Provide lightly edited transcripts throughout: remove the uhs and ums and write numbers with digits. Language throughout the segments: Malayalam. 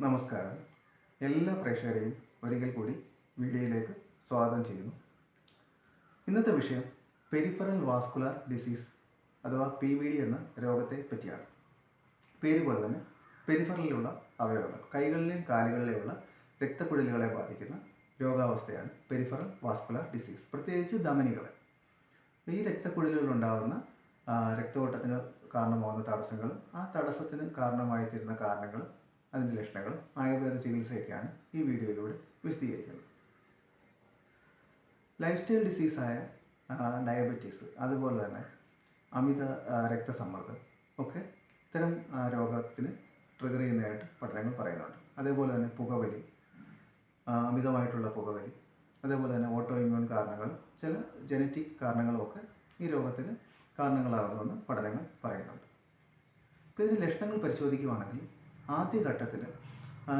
നമസ്കാരം. എല്ലാ പ്രേക്ഷകരെയും ഒരിക്കൽ കൂടി വീഡിയോയിലേക്ക് സ്വാഗതം ചെയ്യുന്നു. ഇന്നത്തെ വിഷയം പെരിഫറൽ വാസ്കുലർ ഡിസീസ് അഥവാ PVD എന്ന രോഗത്തെ പറ്റിയാണ്. പേര് പോലെ തന്നെ പെരിഫറലിലുള്ള അവയവങ്ങൾ, കൈകളിലെയും കാലുകളിലെയുള്ള രക്തക്കുഴലുകളെ ബാധിക്കുന്ന രോഗാവസ്ഥയാണ് പെരിഫറൽ വാസ്കുലർ ഡിസീസ്, പ്രത്യേകിച്ച് ധമനികളെ. ഈ രക്തക്കുഴലുകളിലുണ്ടാകുന്ന രക്തയോട്ടത്തിന് കാരണമാകുന്ന തടസ്സങ്ങളും ആ തടസ്സത്തിന് കാരണമായിത്തീരുന്ന കാരണങ്ങളും അതിൻ്റെ ലക്ഷണങ്ങളും ആയുർവേദ ചികിത്സയൊക്കെയാണ് ഈ വീഡിയോയിലൂടെ വിശദീകരിക്കുന്നത്. ലൈഫ് സ്റ്റൈൽ ഡിസീസായ ഡയബറ്റീസ്, അതുപോലെ തന്നെ അമിത രക്തസമ്മർദ്ദം ഒക്കെ ഇത്തരം രോഗത്തിന് ട്രിഗർ ചെയ്യുന്നതായിട്ട് പഠനങ്ങൾ പറയുന്നുണ്ട്. അതേപോലെ തന്നെ പുകവലി, അമിതമായിട്ടുള്ള പുകവലി, അതേപോലെ തന്നെ ഓട്ടോ ഇമ്മ്യൂൺ കാരണങ്ങൾ, ചില ജനറ്റിക് കാരണങ്ങളുമൊക്കെ ഈ രോഗത്തിന് കാരണങ്ങളാകുമെന്ന് പഠനങ്ങൾ പറയുന്നുണ്ട്. ഇപ്പോൾ ഇതിൻ്റെ ലക്ഷണങ്ങൾ പരിശോധിക്കുകയാണെങ്കിൽ ആദ്യഘട്ടത്തിൽ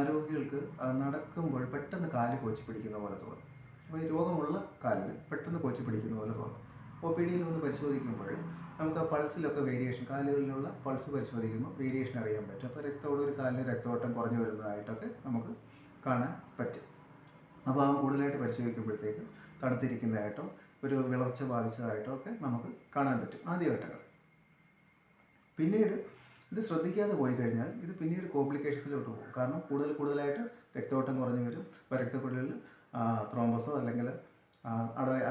രോഗികൾക്ക് നടക്കുമ്പോൾ പെട്ടെന്ന് കാല് കോച്ചി പിടിക്കുന്ന പോലെ തോന്നും. അപ്പോൾ ഈ രോഗമുള്ള കാലിൽ പെട്ടെന്ന് കോച്ചി പിടിക്കുന്ന പോലെ തോന്നും. OPD ഒന്ന് പരിശോധിക്കുമ്പോൾ നമുക്ക് ആ പൾസിലൊക്കെ വേരിയേഷൻ, കാലുകളിലുള്ള പൾസ് പരിശോധിക്കുമ്പോൾ വേരിയേഷൻ അറിയാൻ പറ്റും. അപ്പോൾ ഒരു കാലിൽ രക്തോട്ടം കുറഞ്ഞു വരുന്നതായിട്ടൊക്കെ നമുക്ക് കാണാൻ പറ്റും. അപ്പോൾ ആ കൂടുതലായിട്ട് പരിശോധിക്കുമ്പോഴത്തേക്ക് തണുത്തിരിക്കുന്നതായിട്ടോ ഒരു വിളർച്ച ബാധിച്ചതായിട്ടോ ഒക്കെ നമുക്ക് കാണാൻ പറ്റും ആദ്യഘട്ടങ്ങൾ. പിന്നീട് ഇത് ശ്രദ്ധിക്കാതെ പോയി കഴിഞ്ഞാൽ ഇത് പിന്നീട് കോംപ്ലിക്കേഷൻസിലോട്ട് പോകും. കാരണം കൂടുതലായിട്ട് രക്തോട്ടം കുറഞ്ഞു വരും. അപ്പോൾ രക്തക്കുഴലിൽ ത്രോംബസോ അല്ലെങ്കിൽ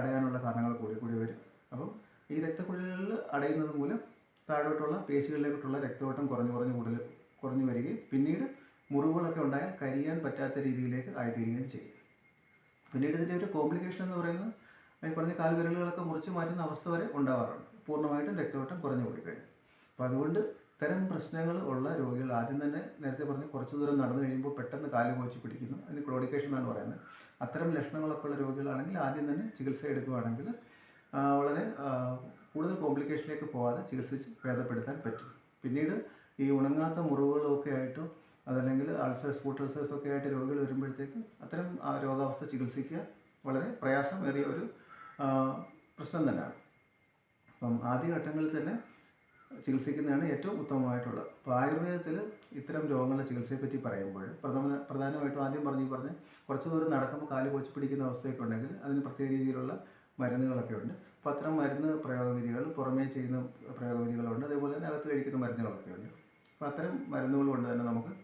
അടയാനുള്ള കാരണങ്ങൾ കൂടി വരും. അപ്പം ഈ രക്തക്കുഴലുകളിൽ അടയുന്നത് മൂലം താഴോട്ടുള്ള പേശികളിലേക്കുള്ള രക്തോട്ടം കുറഞ്ഞു വരികയും പിന്നീട് മുറിവുകളൊക്കെ ഉണ്ടായാൽ കരിയാൻ പറ്റാത്ത രീതിയിലേക്ക് ആയിത്തീരുകയും ചെയ്യും. പിന്നീട് ഇതിൻ്റെ ഒരു കോംപ്ലിക്കേഷൻ എന്ന് പറയുന്നത് കുറഞ്ഞ കാൽവിരലുകളൊക്കെ മുറിച്ച് മാറ്റുന്ന അവസ്ഥ വരെ ഉണ്ടാവാറുണ്ട്, പൂർണ്ണമായിട്ടും രക്തോട്ടം കുറഞ്ഞു പോയി കഴിഞ്ഞു. അപ്പോൾ അതുകൊണ്ട് ഇത്തരം പ്രശ്നങ്ങൾ ഉള്ള രോഗികൾ ആദ്യം തന്നെ, നേരത്തെ പറഞ്ഞ് കുറച്ച് ദൂരം നടന്നു കഴിയുമ്പോൾ പെട്ടെന്ന് കാല് കോച്ചി പിടിക്കുന്നു, അതിന് ക്ലോഡിക്കേഷൻ എന്നാണ് പറയുന്നത്. അത്തരം ലക്ഷണങ്ങളൊക്കെ ഉള്ള രോഗികളാണെങ്കിൽ ആദ്യം തന്നെ ചികിത്സ എടുക്കുകയാണെങ്കിൽ വളരെ കൂടുതൽ കോംപ്ലിക്കേഷനിലേക്ക് പോകാതെ ചികിത്സിച്ച് ഭേദപ്പെടുത്താൻ പറ്റും. പിന്നീട് ഈ ഉണങ്ങാത്ത മുറിവുകളൊക്കെ ആയിട്ടോ അതല്ലെങ്കിൽ അൾസേഴ്സ്, ഫുഡ് അൾസേഴ്സ് ഒക്കെ ആയിട്ട് രോഗികൾ വരുമ്പോഴത്തേക്ക് അത്തരം രോഗാവസ്ഥ ചികിത്സിക്കുക വളരെ പ്രയാസമേറിയ ഒരു പ്രശ്നം തന്നെയാണ്. അപ്പം ആദ്യഘട്ടങ്ങളിൽ തന്നെ ചികിത്സിക്കുന്നതാണ് ഏറ്റവും ഉത്തമമായിട്ടുള്ളത്. അപ്പോൾ ആയുർവേദത്തിൽ ഇത്തരം രോഗങ്ങളുടെ ചികിത്സയെപ്പറ്റി പറയുമ്പോൾ പ്രധാനമായിട്ടും ആദ്യം പറഞ്ഞ് കുറച്ച് ദൂരം നടക്കുമ്പോൾ കാല് കോച്ചി പിടിക്കുന്ന അവസ്ഥയൊക്കെ ഉണ്ടെങ്കിൽ അതിന് പ്രത്യേക രീതിയിലുള്ള മരുന്നുകളൊക്കെ ഉണ്ട്. അപ്പോൾ അത്തരം മരുന്ന് പ്രയോഗവിധികൾ, പുറമേ ചെയ്യുന്ന പ്രയോഗവിധികളുണ്ട്, അതേപോലെ തന്നെ അകത്ത് കഴിക്കുന്ന മരുന്നുകളൊക്കെ ഉണ്ട്. അപ്പോൾ അത്തരം മരുന്നുകൾ കൊണ്ട് തന്നെ നമുക്ക്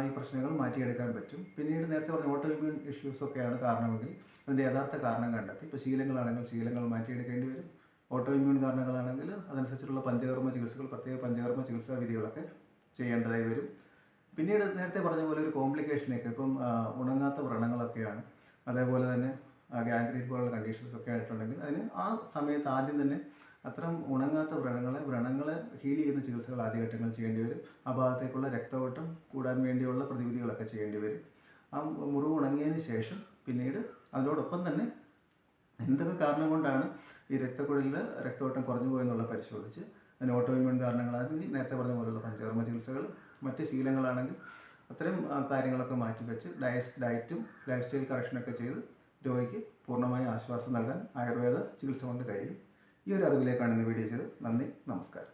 ഈ പ്രശ്നങ്ങൾ മാറ്റിയെടുക്കാൻ പറ്റും. പിന്നീട് നേരത്തെ പറഞ്ഞ ഓട്ടോ ഇമ്മ്യൂൺ ഇഷ്യൂസൊക്കെയാണ് കാരണമെങ്കിൽ അതിൻ്റെ യഥാർത്ഥ കാരണം കണ്ടെത്തി, ഇപ്പോൾ ശീലങ്ങളാണെങ്കിൽ ശീലങ്ങൾ മാറ്റിയെടുക്കേണ്ടി വരും. ഓട്ടോ ഇമ്മ്യൂൺ കാരണങ്ങളാണെങ്കിൽ അതനുസരിച്ചുള്ള പഞ്ചകർമ്മ ചികിത്സകൾ, പ്രത്യേക പഞ്ചകർമ്മ ചികിത്സാ വിധികളൊക്കെ ചെയ്യേണ്ടതായി വരും. പിന്നീട് നേരത്തെ പറഞ്ഞ പോലെ ഒരു കോംപ്ലിക്കേഷനൊക്കെ ഇപ്പം ഉണങ്ങാത്ത വ്രണങ്ങളൊക്കെയാണ്, അതേപോലെ തന്നെ ഗാംഗ്രീൻ പോലുള്ള കണ്ടീഷൻസ് ഒക്കെ ആയിട്ടുണ്ടെങ്കിൽ അതിന് ആ സമയത്ത് ആദ്യം തന്നെ അത്തരം ഉണങ്ങാത്ത വ്രണങ്ങളെ ഹീൽ ചെയ്യുന്ന ചികിത്സകൾ ആദ്യഘട്ടങ്ങളിൽ ചെയ്യേണ്ടി വരും. ആ ഭാഗത്തേക്കുള്ള രക്തയോട്ടം കൂടാൻ വേണ്ടിയുള്ള പ്രതിവിധികളൊക്കെ ചെയ്യേണ്ടി വരും. ആ മുറിവ് ഉണങ്ങിയതിന് ശേഷം പിന്നീട് അതിനോടൊപ്പം തന്നെ എന്തൊക്കെ കാരണം കൊണ്ടാണ് ഈ രക്തക്കുഴലിൽ രക്തയോട്ടം കുറഞ്ഞു പോയെന്നുള്ള പരിശോധിച്ച് അതിന് ഓട്ടോ ഇമ്മ്യൂൺ കാരണങ്ങളാണെങ്കിൽ നേരത്തെ പറഞ്ഞ പോലുള്ള പഞ്ചകർമ്മ ചികിത്സകൾ, മറ്റ് ശീലങ്ങളാണെങ്കിൽ അത്തരം കാര്യങ്ങളൊക്കെ മാറ്റിവെച്ച് ഡയറ്റും ലൈഫ് സ്റ്റൈൽ കറക്ഷനൊക്കെ ചെയ്ത് രോഗിക്ക് പൂർണ്ണമായ ആശ്വാസം നൽകാൻ ആയുർവേദ ചികിത്സ കൊണ്ട് കഴിയും. ഈ ഒരു അറിവിലേക്കാണ് ഇന്ന് വീഡിയോ ചെയ്തത്. നന്ദി, നമസ്കാരം.